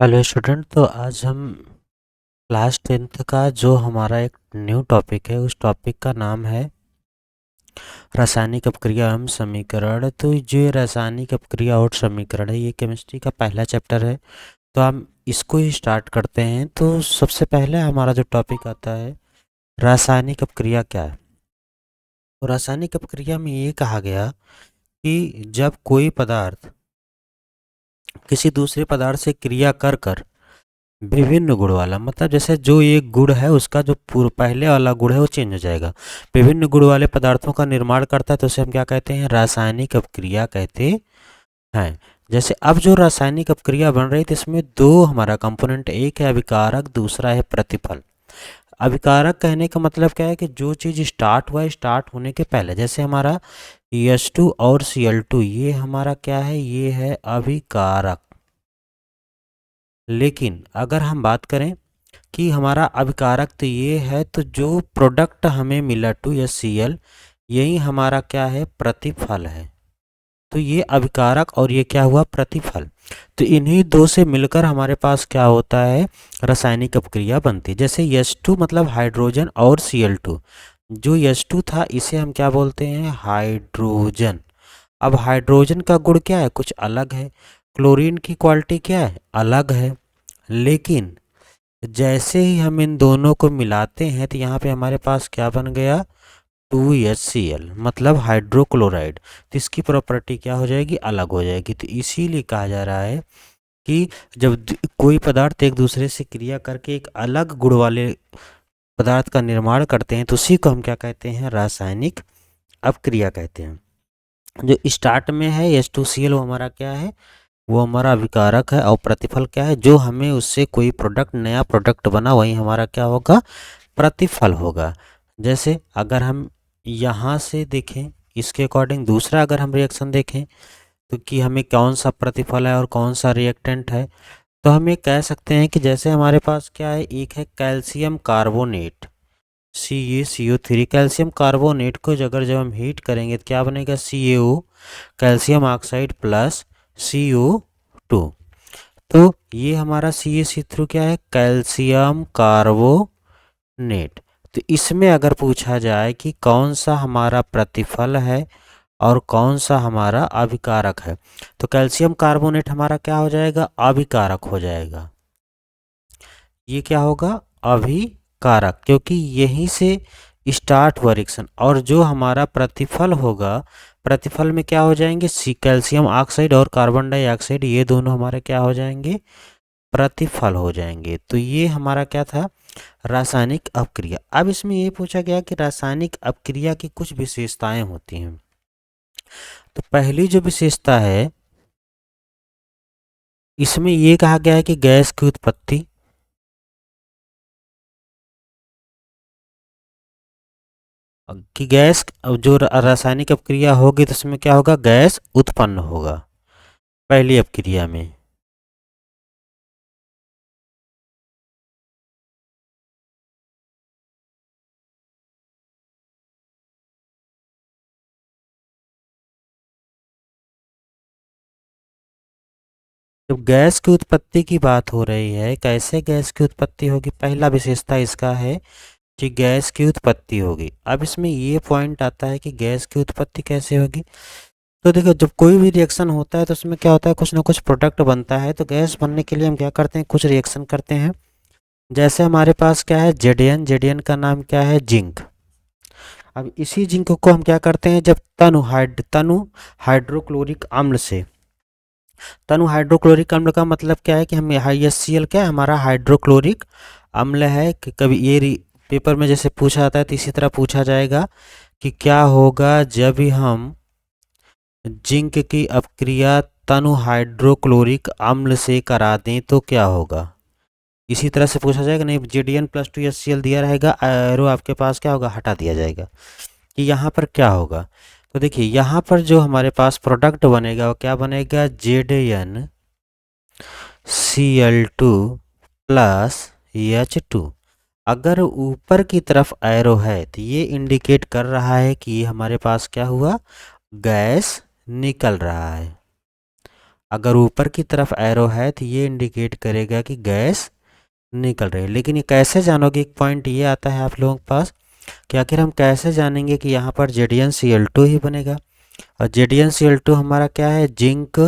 Hello student. तो आज हम क्लास 10th का जो हमारा एक न्यू टॉपिक है, उस टॉपिक का नाम है रासायनिक अपक्रिया एवं समीकरण। तो जो ये रासायनिक अपक्रिया और समीकरण है, ये केमिस्ट्री का पहला चैप्टर है। तो हम इसको ही स्टार्ट करते हैं। तो सबसे पहले हमारा जो टॉपिक आता है, रासायनिक अपक्रिया क्या है। तो रासायनिक अपक्रिया में ये कहा गया कि जब कोई पदार्थ किसी दूसरे पदार्थ से क्रिया कर कर विभिन्न गुण वाला, मतलब जैसे जो एक गुण है उसका जो पहले वाला गुण है वो चेंज हो जाएगा, विभिन्न गुण वाले पदार्थों का निर्माण करता है, तो उसे हम क्या कहते हैं, रासायनिक अपक्रिया कहते हैं। जैसे अब जो रासायनिक अपक्रिया बन रही थी, इसमें दो हमारा कंपोनेंट, एक है अभिकारक, दूसरा है प्रतिफल। अभिकारक कहने का मतलब क्या है कि जो चीज़ स्टार्ट हुआ है, स्टार्ट होने के पहले, जैसे हमारा H2 और Cl2, ये हमारा क्या है, ये है अभिकारक। लेकिन अगर हम बात करें कि हमारा अभिकारक तो ये है, तो जो प्रोडक्ट हमें मिला 2HCl, यही हमारा क्या है, प्रतिफल है। तो ये अभिकारक और ये क्या हुआ, प्रतिफल। तो इन्हीं दो से मिलकर हमारे पास क्या होता है, रासायनिक अपक्रिया बनती है। जैसे H2 मतलब हाइड्रोजन और Cl2, जो H2 था इसे हम क्या बोलते हैं, हाइड्रोजन। अब हाइड्रोजन का गुण क्या है, कुछ अलग है। क्लोरीन की क्वालिटी क्या है, अलग है। लेकिन जैसे ही हम इन दोनों को मिलाते हैं, तो यहाँ पे हमारे पास क्या बन गया, 2HCl मतलब हाइड्रोक्लोराइड। तो इसकी प्रॉपर्टी क्या हो जाएगी, अलग हो जाएगी। तो इसीलिए कहा जा रहा है कि जब कोई पदार्थ एक दूसरे से क्रिया करके एक अलग गुण वाले पदार्थ का निर्माण करते हैं, तो उसी को हम क्या कहते हैं, रासायनिक अपक्रिया कहते हैं। जो स्टार्ट में है H2Cl, वो हमारा क्या है, वो हमारा अभिकारक है। और प्रतिफल क्या है, जो हमें उससे कोई प्रोडक्ट, नया प्रोडक्ट बना, वही हमारा क्या होगा, प्रतिफल होगा। जैसे अगर हम यहाँ से देखें, इसके अकॉर्डिंग दूसरा अगर हम रिएक्शन देखें, तो कि हमें कौन सा प्रतिफल है और कौन सा रिएक्टेंट है, तो हम ये कह सकते हैं कि जैसे हमारे पास क्या है, एक है calcium carbonate, CaCO3। Calcium carbonate को जब हम हीट करेंगे तो क्या बनेगा, CaO, calcium oxide plus CO2। तो ये हमारा CaC3 क्या है, कैल्शियम कार्बोनेट। तो इसमें अगर पूछा जाए कि कौन सा हमारा प्रतिफल है और कौन सा हमारा अभिकारक है, तो कैल्शियम कार्बोनेट हमारा क्या हो जाएगा, अभिकारक हो जाएगा। ये क्या होगा, अभिकारक, क्योंकि यहीं से स्टार्ट हुआ रिएक्शन। और जो हमारा प्रतिफल होगा, प्रतिफल में क्या हो जाएंगे, कैल्शियम ऑक्साइड और कार्बन डाइऑक्साइड, ये दोनों हमारे क्या हो जाएंगे, प्रतिफल हो जाएंगे। तो ये हमारा क्या था, रासायनिक अपक्रिया। अब इसमें ये पूछा गया कि रासायनिक अपक्रिया की कुछ विशेषताएं होती हैं। तो पहली जो विशेषता है, इसमें ये कहा गया है कि गैस की उत्पत्ति, कि गैस जो रासायनिक अपक्रिया होगी तो उसमें क्या होगा, गैस उत्पन्न होगा पहली अपक्रिया में। जब गैस की उत्पत्ति की बात हो रही है, कैसे गैस की उत्पत्ति होगी, पहला विशेषता इसका है कि गैस की उत्पत्ति होगी। अब इसमें ये पॉइंट आता है कि गैस की उत्पत्ति कैसे होगी। तो देखो, जब कोई भी रिएक्शन होता है तो उसमें क्या होता है, कुछ ना कुछ प्रोडक्ट बनता है। तो गैस बनने के लिए हम क्या करते हैं, कुछ रिएक्शन करते हैं। जैसे हमारे पास क्या है, जेडीएन का नाम क्या है, जिंक। अब इसी जिंक को हम क्या करते हैं, जब तनु हाइड्रोक्लोरिक अम्ल से, तनु हाइड्रोक्लोरिक अम्ल का मतलब क्या है कि हम HCl क्या है, हमारा हाइड्रोक्लोरिक अम्ल है। कि कभी ये पेपर में जैसे पूछा जाता है, तो इसी तरह पूछा जाएगा कि क्या होगा जब भी हम जिंक की अपक्रिया तनु हाइड्रोक्लोरिक अम्ल से करा दें तो क्या होगा। इसी तरह से पूछा जाएगा, नहीं JDN+2HCl दिया रहेगा, एरो आपके पास क्या होगा, हटा दिया जाएगा, कि यहाँ पर क्या होगा। तो देखिए, यहाँ पर जो हमारे पास प्रोडक्ट बनेगा वो क्या बनेगा, ZnCl2+H2। अगर ऊपर की तरफ एरो है तो ये इंडिकेट कर रहा है कि ये हमारे पास क्या हुआ, गैस निकल रहा है। अगर ऊपर की तरफ एरो है तो ये इंडिकेट करेगा कि गैस निकल रही है। लेकिन ये कैसे जानोगे, एक पॉइंट ये आता है आप लोगों के पास कि आखिर हम कैसे जानेंगे कि यहाँ पर ZnCl2 ही बनेगा। और ZnCl2 हमारा क्या है, जिंक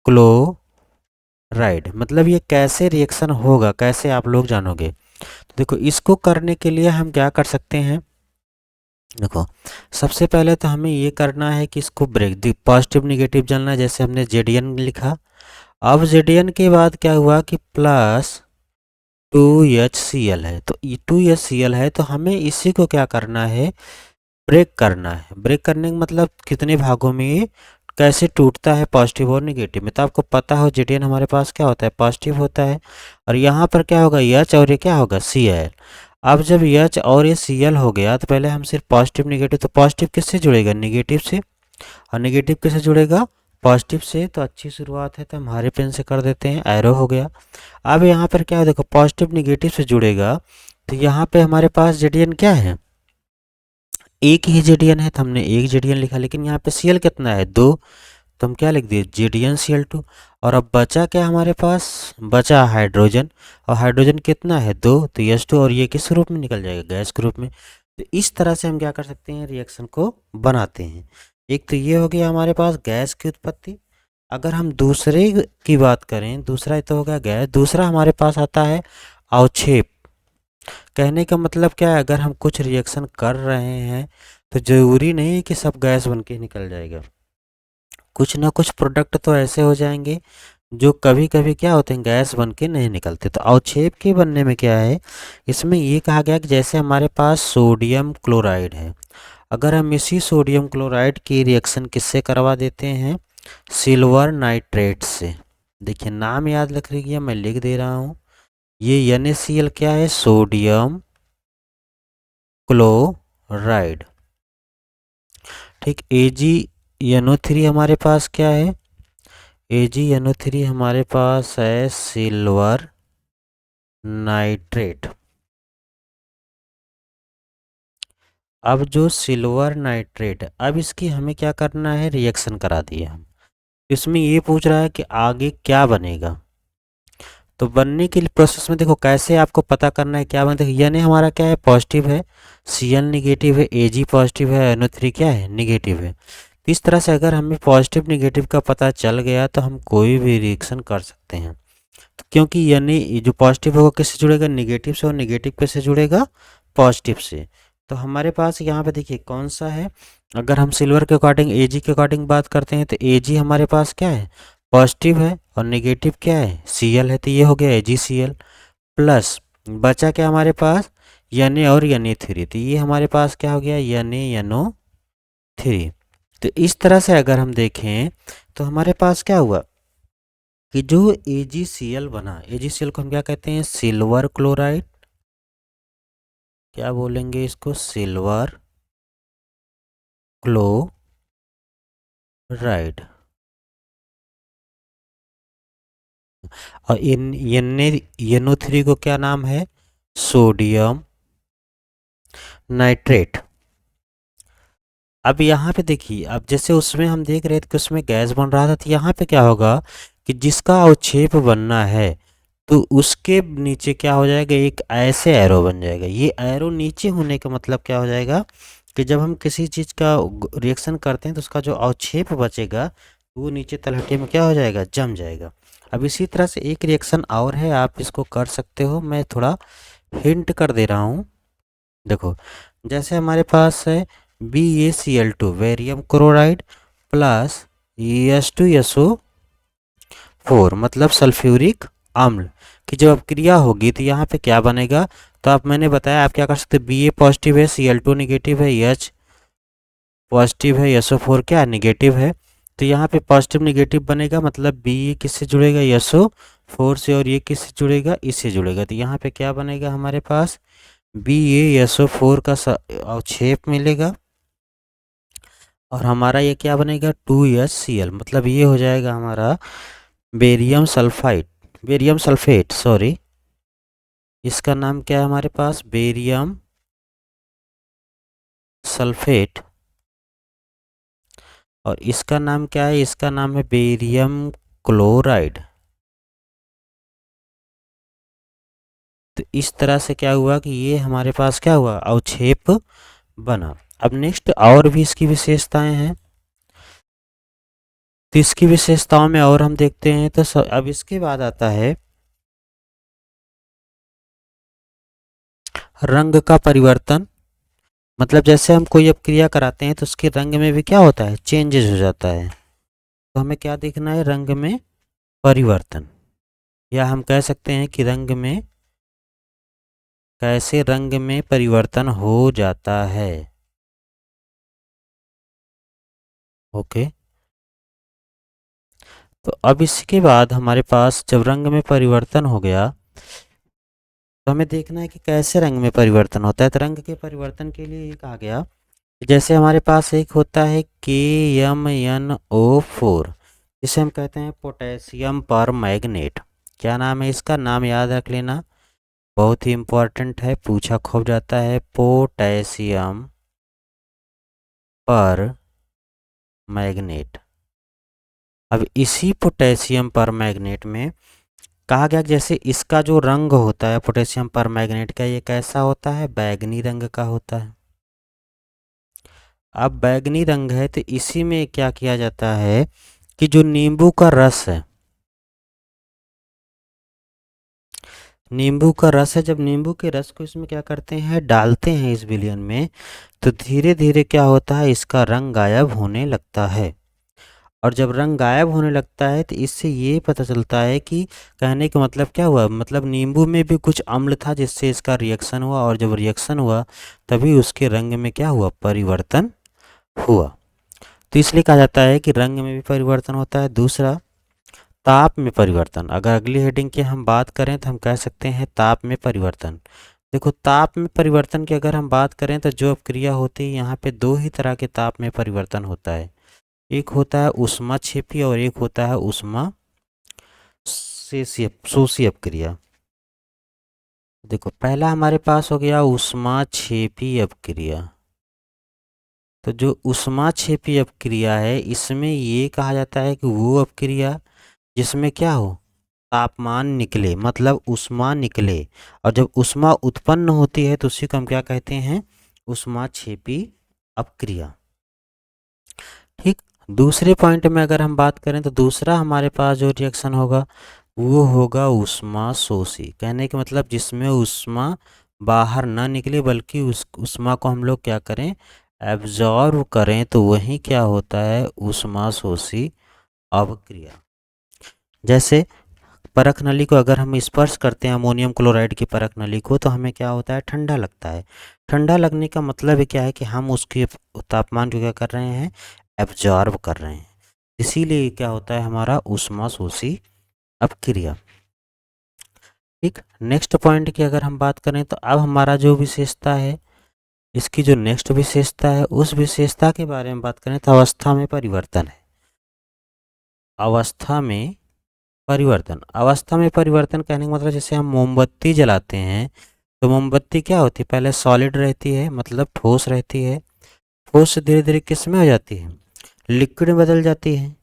क्लोराइड। मतलब ये कैसे रिएक्शन होगा, कैसे आप लोग जानोगे। तो देखो, इसको करने के लिए हम क्या कर सकते हैं। देखो, सबसे पहले तो हमें ये करना है कि इसको ब्रेक दी पॉजिटिव निगेटिव जानना है, जैसे हमने Zn लिखा। अब Zn के बाद क्या हुआ कि प्लस 2HCl है, तो 2HCl है, तो हमें इसी को क्या करना है, ब्रेक करना है। ब्रेक करने का मतलब कितने भागों में ये कैसे टूटता है, पॉजिटिव और निगेटिव में। तो आपको पता हो Zn हमारे पास क्या होता है, पॉजिटिव होता है। और यहाँ पर क्या होगा, H, और ये क्या होगा, Cl। अब जब H और ये Cl हो गया तो पहले हम सिर्फ पॉजिटिव निगेटिव, तो पॉजिटिव किससे जुड़ेगा, निगेटिव से। और निगेटिव किससे जुड़ेगा, पॉजिटिव से। तो अच्छी शुरुआत है, तो हम हरे पेन से कर देते हैं, एरो हो गया। अब यहाँ पर क्या है, देखो पॉजिटिव निगेटिव से जुड़ेगा, तो यहाँ पे हमारे पास Zn क्या है, एक ही Zn है, तो हमने एक Zn लिखा। लेकिन यहाँ पे Cl कितना है, 2, तो हम क्या लिख दिए, ZnCl2। और अब बचा क्या हमारे पास, बचा हाइड्रोजन। और हाइड्रोजन कितना है, 2, तो H2, और ये किस रूप में निकल जाएगा, गैस के रूप में। तो इस तरह से हम क्या कर सकते हैं, रिएक्शन को बनाते हैं। एक तो ये हो गया हमारे पास गैस की उत्पत्ति। अगर हम दूसरे की बात करें, दूसरा तो हो गया गैस, दूसरा हमारे पास आता है अवक्षेप। कहने का मतलब क्या है, अगर हम कुछ रिएक्शन कर रहे हैं तो ज़रूरी नहीं है कि सब गैस बन के निकल जाएगा। कुछ ना कुछ प्रोडक्ट तो ऐसे हो जाएंगे जो कभी कभी क्या होते हैं, गैस बन के नहीं निकलते। तो अवक्षेप के बनने में क्या है, इसमें ये कहा गया कि जैसे हमारे पास सोडियम क्लोराइड है, अगर हम इसी सोडियम क्लोराइड की रिएक्शन किससे करवा देते हैं, सिल्वर नाइट्रेट से। देखिए, नाम याद रख लीजिए, मैं लिख दे रहा हूँ। ये NaCl क्या है, सोडियम क्लोराइड। ठीक, AgNO3 हमारे पास क्या है, AgNO3 हमारे पास है सिल्वर नाइट्रेट। अब जो सिल्वर नाइट्रेट है, अब इसकी हमें क्या करना है, रिएक्शन करा दिए हम। इसमें ये पूछ रहा है कि आगे क्या बनेगा। तो बनने के लिए प्रोसेस में देखो कैसे आपको पता करना है क्या बने। देखो यानी हमारा क्या है, पॉजिटिव है, Cl निगेटिव है, Ag पॉजिटिव है, NO3 क्या है, निगेटिव है। तो इस तरह से अगर हमें पॉजिटिव निगेटिव का पता चल गया तो हम कोई भी रिएक्शन कर सकते हैं। तो क्योंकि यानी जो पॉजिटिव होगा किससे जुड़ेगा, निगेटिव से, और निगेटिव किससे जुड़ेगा, पॉजिटिव से। तो हमारे पास यहाँ पे देखिए कौन सा है, अगर हम सिल्वर के अकॉर्डिंग, Ag के अकॉर्डिंग बात करते हैं, तो Ag हमारे पास क्या है, पॉजिटिव है, और नेगेटिव क्या है, Cl है। तो ये हो गया AgCl। प्लस बचा क्या हमारे पास, Na और Na3, तो ये हमारे पास क्या हो गया, NaNO3। तो इस तरह से अगर हम देखें तो हमारे पास क्या हुआ कि जो AgCl बना, AgCl को हम क्या कहते हैं, सिल्वर क्लोराइड। क्या बोलेंगे इसको, सिल्वर क्लोराइड। और NaNO3 को क्या नाम है, सोडियम नाइट्रेट। अब यहाँ पे देखिए, अब जैसे उसमें हम देख रहे थे कि उसमें गैस बन रहा था, तो यहाँ पे क्या होगा कि जिसका अवक्षेप बनना है तो उसके नीचे क्या हो जाएगा, एक ऐसे एरो बन जाएगा। ये एरो नीचे होने का मतलब क्या हो जाएगा कि जब हम किसी चीज़ का रिएक्शन करते हैं तो उसका जो अवक्षेप बचेगा वो नीचे तलहटी में क्या हो जाएगा, जम जाएगा। अब इसी तरह से एक रिएक्शन और है, आप इसको कर सकते हो, मैं थोड़ा हिंट कर दे रहा हूँ। देखो, जैसे हमारे पास है BaCl2 वेरियम क्लोराइड प्लस H2SO4 मतलब सल्फ्यूरिक अम्ल की जब अब क्रिया होगी तो यहाँ पे क्या बनेगा। तो आप, मैंने बताया, आप क्या कर सकते हैं, Ba पॉजिटिव है, Cl2 निगेटिव है, H पॉजिटिव है, SO4 क्या निगेटिव है। तो यहाँ पे पॉजिटिव निगेटिव बनेगा, मतलब Ba किससे जुड़ेगा, SO4 से, और ये किससे जुड़ेगा, इससे जुड़ेगा। तो यहाँ पे क्या बनेगा हमारे पास, BaSO4 का अवक्षेप मिलेगा, और हमारा ये क्या बनेगा, 2HCl, मतलब ये हो जाएगा हमारा barium sulphide, barium sulphate sorry. इसका नाम क्या है हमारे पास, बेरियम सल्फेट। और इसका नाम क्या है, इसका नाम है बेरियम क्लोराइड। तो इस तरह से क्या हुआ कि ये हमारे पास क्या हुआ, अवक्षेप बना। अब नेक्स्ट और भी इसकी विशेषताएं हैं, तो इसकी विशेषताओं में और हम देखते हैं तो अब इसके बाद आता है रंग का परिवर्तन। मतलब जैसे हम कोई अपक्रिया कराते हैं तो उसके रंग में भी क्या होता है, चेंजेस हो जाता है। तो हमें क्या देखना है, रंग में परिवर्तन, या हम कह सकते हैं कि रंग में कैसे रंग में परिवर्तन हो जाता है। ओके। तो अब इसके बाद हमारे पास जब रंग में परिवर्तन हो गया तो हमें देखना है कि कैसे रंग में परिवर्तन होता है। तो रंग के परिवर्तन के लिए ये कहा गया, जैसे हमारे पास एक होता है KMnO4, जिसे हम कहते हैं पोटेशियम पर मैग्नेट। क्या नाम है इसका, नाम याद रख लेना, बहुत ही इम्पोर्टेंट है, पूछा खूब जाता है, पोटेशियम पर मैग्नेट। अब इसी पोटेशियम पर मैग्नेट में कहा गया कि जैसे इसका जो रंग होता है पोटेशियम पर मैग्नेट का, ये कैसा होता है, बैगनी रंग का होता है। अब बैगनी रंग है तो इसी में क्या किया जाता है कि जो नींबू का रस है, नींबू का रस है, जब नींबू के रस को इसमें क्या करते हैं, डालते हैं इस विलयन में, तो धीरे धीरे क्या होता है, इसका रंग गायब होने लगता है। और जब रंग गायब होने लगता है तो इससे ये पता चलता है कि कहने का मतलब क्या हुआ, मतलब नींबू में भी कुछ अम्ल था जिससे इसका रिएक्शन हुआ, और जब रिएक्शन हुआ तभी उसके रंग में क्या हुआ, परिवर्तन हुआ। तो इसलिए कहा जाता है कि रंग में भी परिवर्तन होता है। दूसरा, ताप में परिवर्तन। अगर अगली हेडिंग की हम बात करें तो हम कह सकते हैं ताप में परिवर्तन। देखो, ताप में परिवर्तन की अगर हम बात करें तो जो अपक्रिया होती है यहाँ पे दो ही तरह के ताप में परिवर्तन होता है। एक होता है ऊष्माक्षेपी और एक होता है ऊष्मा शोषी अपक्रिया। देखो, पहला हमारे पास हो गया ऊष्माक्षेपी अपक्रिया। तो जो ऊष्माक्षेपी अपक्रिया है इसमें ये कहा जाता है कि वो अपक्रिया जिसमें क्या हो, तापमान निकले, मतलब ऊष्मा निकले, और जब ऊष्मा उत्पन्न होती है तो उसी को हम क्या कहते हैं, ऊष्माक्षेपी अपक्रिया। ठीक। दूसरे पॉइंट में अगर हम बात करें तो दूसरा हमारे पास जो रिएक्शन होगा वो होगा ऊष्मा शोषी। कहने का मतलब जिसमें ऊष्मा बाहर ना निकले बल्कि उस ऊष्मा को हम लोग क्या करें, एब्जॉर्व करें, तो वही क्या होता है, ऊष्मा शोषी अपक्रिया। जैसे परख नली को अगर हम स्पर्श करते हैं अमोनियम क्लोराइड की परख नली को तो हमें क्या होता है, ठंडा लगता है। ठंडा लगने का मतलब क्या है कि हम उसके तापमान को क्या कर रहे हैं, एब्जॉर्ब कर रहे हैं। इसीलिए क्या होता है हमारा ऊष्मा शोषी अपक्रिया। ठीक। नेक्स्ट पॉइंट की अगर हम बात करें तो अब हमारा जो विशेषता है, इसकी जो नेक्स्ट विशेषता है उस विशेषता के बारे में बात करें तो अवस्था में परिवर्तन है। अवस्था में परिवर्तन, अवस्था में परिवर्तन कहने का मतलब जैसे हम मोमबत्ती जलाते हैं तो मोमबत्ती क्या होती है, पहले सॉलिड रहती है, मतलब ठोस रहती है, ठोस से धीरे धीरे किस में हो जाती है, लिक्विड में बदल जाती है।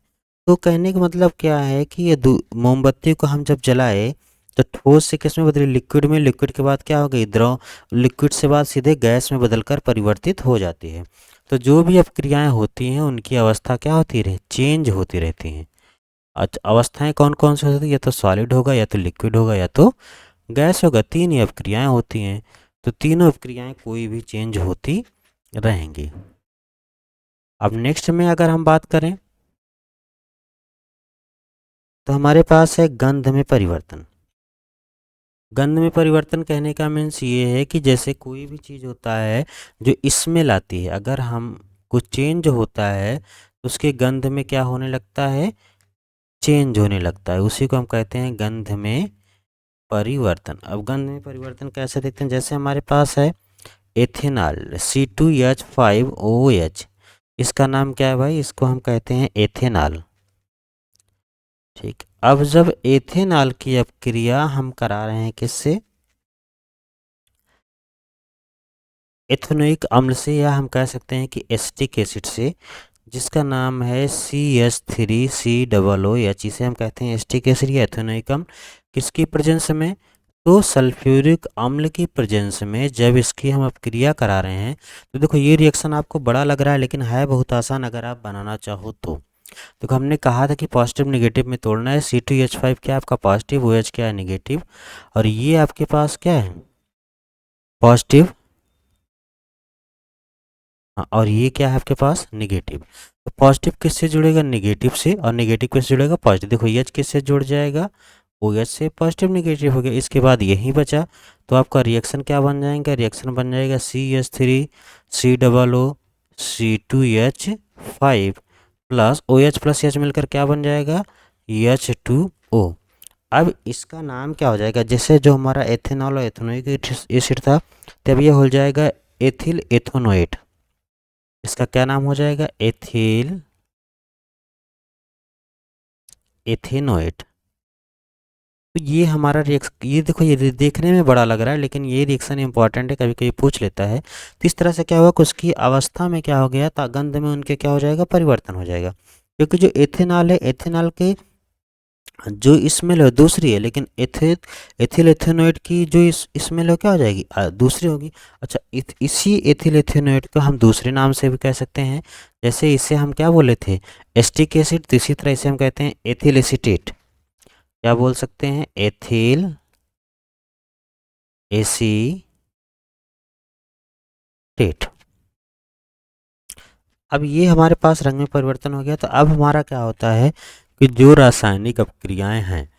तो कहने का मतलब क्या है कि ये मोमबत्ती को हम जब जलाए तो ठोस से किस में बदली, लिक्विड में, लिक्विड के बाद क्या हो गई, द्रव, लिक्विड से बाद सीधे गैस में बदलकर परिवर्तित हो जाती है। तो जो भी अपक्रियाएं होती हैं उनकी अवस्था क्या होती रहे, चेंज होती रहती हैं। अच्छा, अवस्थाएं कौन कौन सी होती है, या तो सॉलिड होगा, या तो लिक्विड होगा, या तो गैस होगा। तीन ही अपक्रियाएं होती हैं, तो तीनों अपक्रियाएं कोई भी चेंज होती रहेंगी। अब नेक्स्ट में अगर हम बात करें तो हमारे पास है गंध में परिवर्तन। गंध में परिवर्तन कहने का मीन्स ये है कि जैसे कोई भी चीज़ होता है जो स्मेल आती है, अगर हम कुछ चेंज होता है तो उसके गंध में क्या होने लगता है, चेंज होने लगता है, उसी को हम कहते हैं गंध में परिवर्तन। अब गंध में परिवर्तन कैसे देखते हैं, जैसे हमारे पास है एथेनॉल C2H5OH, इसका नाम क्या है भाई, इसको हम कहते हैं एथेनॉल। ठीक। अब जब एथेनॉल की अपक्रिया हम करा रहे हैं किससे, एथेनोइक अम्ल से, या हम कह सकते हैं कि एसिटिक एसिड से, जिसका नाम है CH3COOH, इसे हम कहते हैं एस्टिक एसिड या एथेनोइक अम्ल। किसकी प्रेजेंस में? तो सल्फ्यूरिक अम्ल की प्रेजेंस में जब इसकी हम अपक्रिया करा रहे हैं, तो देखो ये रिएक्शन आपको बड़ा लग रहा है लेकिन है बहुत आसान अगर आप बनाना चाहो तो। देखो हमने कहा था कि पॉजिटिव निगेटिव में तोड़ना है। C2H5 क्या आपका पॉजिटिव, OH क्या है निगेटिव, और ये आपके पास क्या है पॉजिटिव, हाँ, और ये क्या है आपके पास निगेटिव। तो पॉजिटिव किससे जुड़ेगा? निगेटिव से, और निगेटिव किससे जुड़ेगा? पॉजिटिव। देखो एच किससे जुड़ जाएगा? OH से। पॉजिटिव निगेटिव हो गया, इसके बाद यही बचा, तो आपका रिएक्शन क्या बन जाएगा? रिएक्शन बन जाएगा CH3COO C2H5 plus OH plus H मिलकर क्या बन जाएगा? H2O। अब इसका नाम क्या हो जाएगा? जैसे जो हमारा एथेनॉल और एथेनोइक एसिड था, तब ये हो जाएगा एथिल एथोनोएट। इसका क्या नाम हो जाएगा? Ethyl ethanoate. तो ये हमारा रिएक्शन, ये देखो ये देखने में बड़ा लग रहा है लेकिन ये रिएक्शन इंपॉर्टेंट है, कभी कभी पूछ लेता है। तो इस तरह से क्या हुआ कि उसकी अवस्था में क्या हो गया, गंध में उनके क्या हो जाएगा? परिवर्तन हो जाएगा। क्योंकि जो एथेनॉल है, एथेनॉल के जो स्मेल है दूसरी है, लेकिन एथिल एथेनोएट की जो स्मेल है क्या हो जाएगी? दूसरी होगी। अच्छा, इसी एथिल एथेनोएट को हम दूसरे नाम से भी कह सकते हैं। जैसे इसे हम क्या बोले थे? एस्टिक एसिड, तो इसी तरह इसे हम कहते हैं एथिल एसीटेट। क्या बोल सकते हैं? Ethyl acetate. अब ये हमारे पास रंग में परिवर्तन हो गया, तो अब हमारा क्या होता है कि जो रासायनिक अपक्रियाएं हैं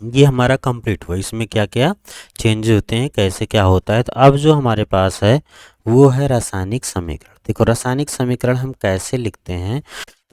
ये हमारा कंप्लीट हुआ। इसमें क्या क्या चेंज होते हैं, कैसे क्या होता है। तो अब जो हमारे पास है वो है रासायनिक समीकरण। देखो रासायनिक समीकरण हम कैसे लिखते हैं,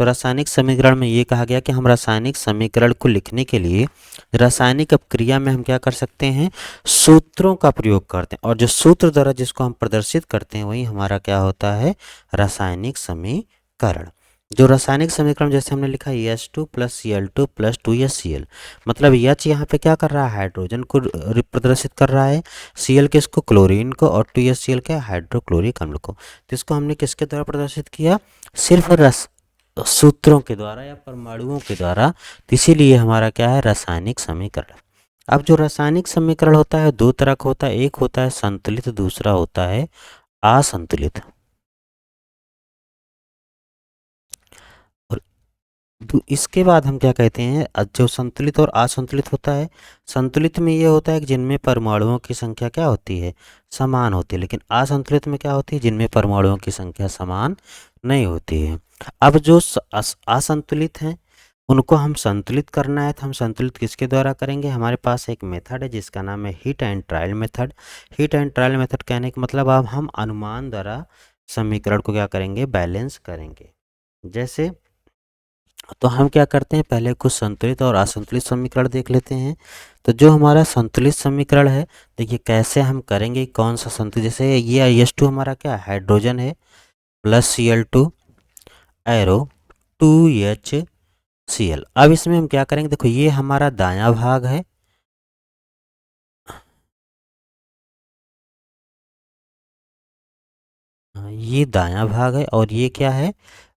तो रासायनिक समीकरण में ये कहा गया कि हम रासायनिक समीकरण को लिखने के लिए रासायनिक अपक्रिया में हम क्या कर सकते हैं? सूत्रों का प्रयोग करते हैं, और जो सूत्र द्वारा जिसको हम प्रदर्शित करते हैं वही हमारा क्या होता है? रासायनिक समीकरण। जो रासायनिक समीकरण जैसे हमने लिखा H2 plus Cl2 plus 2HCl, मतलब H यहाँ पे क्या कर रहा है? हाइड्रोजन को प्रदर्शित कर रहा है, Cl किसको? क्लोरीन को, और 2HCl क्या? हाइड्रोक्लोरिक अम्ल को। तो इसको हमने किसके द्वारा प्रदर्शित किया? सिर्फ रस सूत्रों के द्वारा या परमाणुओं के द्वारा। तो इसीलिए हमारा क्या है? रासायनिक समीकरण। अब जो रासायनिक समीकरण होता है दो तरह का होता है, एक होता है संतुलित, दूसरा होता है असंतुलित। और इसके बाद हम क्या कहते हैं? जो संतुलित और असंतुलित होता है, संतुलित में ये होता है कि जिनमें परमाणुओं की संख्या क्या होती है? समान होती है। लेकिन असंतुलित में क्या होती है? जिनमें परमाणुओं की संख्या समान नहीं होती है। अब जो असंतुलित हैं उनको हम संतुलित करना है, तो हम संतुलित किसके द्वारा करेंगे? हमारे पास एक मेथड है जिसका नाम है heat and trial method. Heat and trial method कहने का मतलब अब हम अनुमान द्वारा समीकरण को क्या करेंगे? बैलेंस करेंगे। जैसे तो हम क्या करते हैं? पहले कुछ संतुलित और असंतुलित समीकरण देख लेते हैं। तो जो हमारा संतुलित समीकरण है, देखिए कैसे हम करेंगे, कौन सा संतुलित, जैसे ये H2 हमारा क्या हाइड्रोजन है प्लस Cl2 एरो 2HCl। अब इसमें हम क्या करेंगे? देखो ये हमारा दायां भाग है, ये दायां भाग है, और ये क्या है?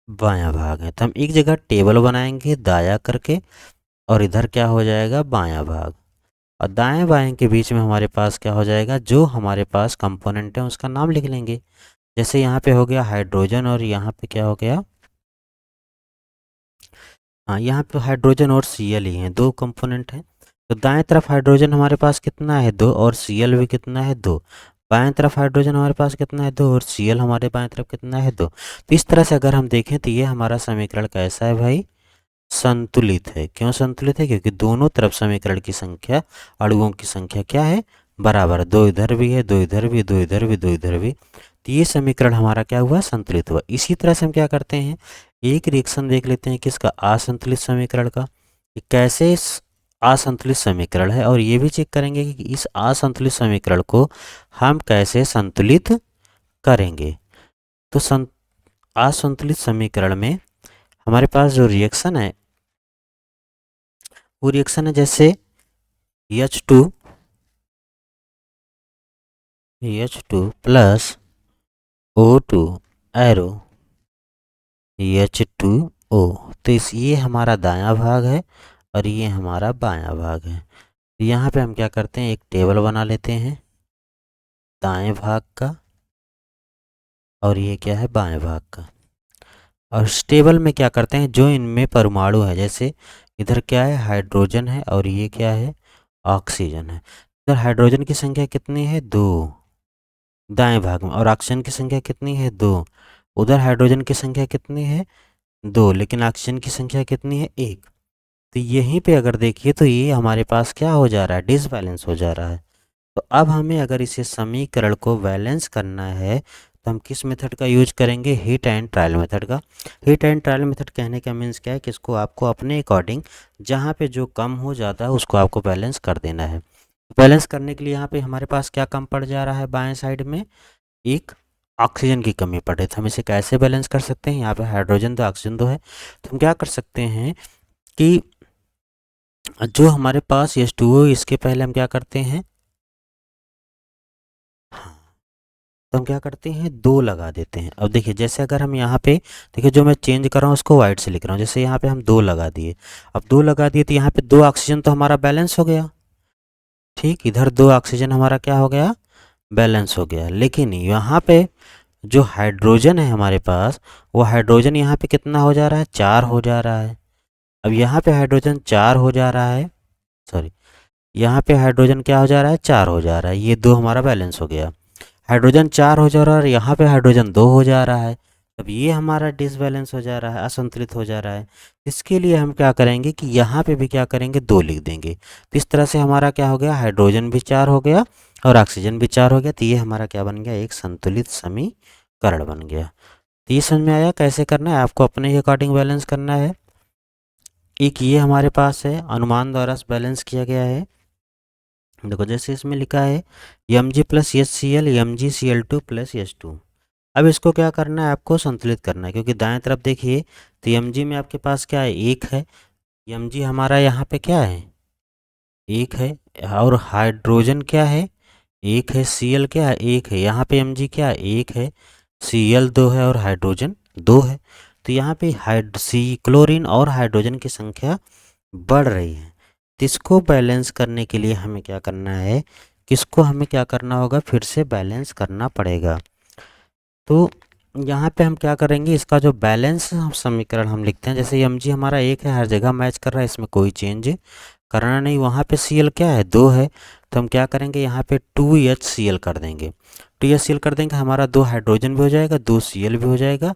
बायां भाग है। तो हम एक जगह टेबल बनाएंगे दाया करके, और इधर क्या हो जाएगा? बायां भाग। और दाएं बाएं के बीच में हमारे पास क्या हो जाएगा? जो हमारे पास कंपोनेंट है उसका नाम लिख लेंगे। जैसे यहाँ पे हो गया हाइड्रोजन, और यहाँ पे क्या हो गया? हाँ, यहाँ पे हाइड्रोजन और Cl ही हैं, दो कंपोनेंट हैं। तो दाएं तरफ हाइड्रोजन हमारे पास कितना है? दो, और Cl भी कितना है? दो। बाएं तरफ हाइड्रोजन हमारे पास कितना है? दो, और Cl हमारे बाएं तरफ कितना है? दो। तो इस तरह से अगर हम देखें तो ये हमारा समीकरण कैसा है भाई? संतुलित है। क्यों संतुलित है? क्योंकि दोनों तरफ समीकरण की संख्या, अणुओं की संख्या क्या है? बराबर। दो इधर भी है, दो इधर भी, दो इधर भी, दो इधर भी। तो ये समीकरण हमारा क्या हुआ? संतुलित हुआ। इसी तरह से हम क्या करते हैं? एक रिएक्शन देख लेते हैं किसका? असंतुलित समीकरण का, कि कैसे असंतुलित समीकरण है, और ये भी चेक करेंगे कि इस असंतुलित समीकरण को हम कैसे संतुलित करेंगे। तो असंतुलित समीकरण में हमारे पास जो रिएक्शन है वो रिएक्शन है जैसे H2 plus O2 arrow H2O। तो इस ये हमारा दायां भाग है और ये हमारा बायां भाग है। तो यहाँ पे हम क्या करते हैं, एक टेबल बना लेते हैं दाएं भाग का, और ये क्या है बाएं भाग का। और इस टेबल में क्या करते हैं, जो इनमें परमाणु है, जैसे इधर क्या है हाइड्रोजन है और ये क्या है ऑक्सीजन है। इधर हाइड्रोजन की संख्या कितनी है 2 दाएं भाग में, और ऑक्सीजन की संख्या कितनी है 2। उधर हाइड्रोजन की संख्या कितनी है 2, लेकिन ऑक्सीजन की संख्या कितनी है 1। तो यहीं पे अगर देखिए तो ये हमारे पास क्या हो जा रहा है, डिसबैलेंस हो जा रहा है। तो अब हमें अगर इसे समीकरण को बैलेंस करना है तो हम किस मेथड का यूज करेंगे, हीट एंड ट्रायल मेथड का। हीट एंड ट्रायल मेथड कहने का मीन्स क्या है कि इसको आपको अपने अकॉर्डिंग जहाँ पे जो कम हो जाता है उसको आपको बैलेंस कर देना है। बैलेंस करने के लिए यहाँ पे हमारे पास क्या कम पड़ जा रहा है, बाएं साइड में एक ऑक्सीजन की कमी पड़ रही है। तो हम इसे कैसे बैलेंस कर सकते हैं, यहाँ पे हाइड्रोजन 2 ऑक्सीजन 2 है, तो हम क्या कर सकते हैं कि जो हमारे पास H2O इसके पहले हम क्या करते हैं, हाँ, तो हम क्या करते हैं 2 लगा देते हैं। अब देखिए जैसे अगर हम यहाँ पे देखिए, जो मैं चेंज कर रहा हूँ उसको वाइट से लिख रहा हूँ, जैसे यहाँ पे हम 2 लगा दिए। अब 2 लगा दिए तो यहाँ पे 2 ऑक्सीजन तो हमारा बैलेंस हो गया, ठीक, इधर 2 ऑक्सीजन हमारा क्या हो गया, बैलेंस हो गया। लेकिन यहाँ पे जो हाइड्रोजन है हमारे पास, वो हाइड्रोजन यहाँ पे कितना हो जा रहा है, 4 हो जा रहा है। अब यहाँ पे हाइड्रोजन 4 हो जा रहा है, सॉरी, यहाँ पे हाइड्रोजन क्या हो जा रहा है, 4 हो जा रहा है, ये 2 हमारा बैलेंस हो गया। हाइड्रोजन 4 हो जा रहा है और यहाँ पे हाइड्रोजन 2 हो जा रहा है। अब ये हमारा डिसबैलेंस हो जा रहा है, असंतुलित हो जा रहा है। इसके लिए हम क्या करेंगे कि यहाँ पे भी क्या करेंगे 2 लिख देंगे। तो इस तरह से हमारा क्या हो गया, हाइड्रोजन भी 4 हो गया और ऑक्सीजन भी 4 हो गया। तो ये हमारा क्या बन गया, एक संतुलित समीकरण बन गया। तो ये समझ में आया कैसे करना है, आपको अपने ही अकॉर्डिंग बैलेंस करना है। एक ये हमारे पास है अनुमान द्वारा बैलेंस किया गया है। देखो जैसे इसमें लिखा है Mg plus HCl MgCl2 plus H2। अब इसको क्या करना है, आपको संतुलित करना है, क्योंकि दाएं तरफ देखिए तो Mg में आपके पास क्या है, एक है। Mg हमारा यहाँ पे क्या है, एक है। और हाइड्रोजन क्या है, एक है। Cl क्या है, एक है। यहाँ पे Mg क्या है, एक है। Cl 2 है और हाइड्रोजन 2 है। तो यहाँ पे क्लोरीन और हाइड्रोजन की संख्या बढ़ रही है। तो इसको बैलेंस करने के लिए हमें क्या करना है, किसको हमें क्या करना होगा, फिर से बैलेंस करना पड़ेगा। तो यहाँ पे हम क्या करेंगे, इसका जो बैलेंस समीकरण हम लिखते हैं, जैसे Mg हमारा एक है, हर जगह मैच कर रहा है, इसमें कोई चेंज करना नहीं। वहाँ पे Cl क्या है, 2 है, तो हम क्या करेंगे यहाँ पे 2HCl कर देंगे। 2HCl कर देंगे, हमारा 2 हाइड्रोजन भी हो जाएगा, 2 Cl भी हो जाएगा।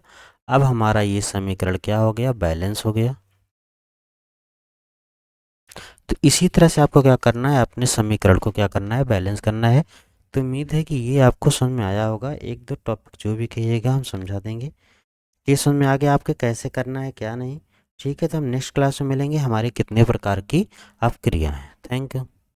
अब हमारा ये समीकरण क्या हो गया, बैलेंस हो गया। तो इसी तरह से आपको क्या करना है, अपने समीकरण को क्या करना है, बैलेंस करना है। तो उम्मीद है कि ये आपको समझ में आया होगा। एक दो टॉपिक जो भी कहिएगा हम समझा देंगे। ये समझ में आ गया आपके कैसे करना है क्या नहीं। ठीक है, तो हम नेक्स्ट क्लास में मिलेंगे, हमारी कितने प्रकार की अब क्रिया हैं। Thank you.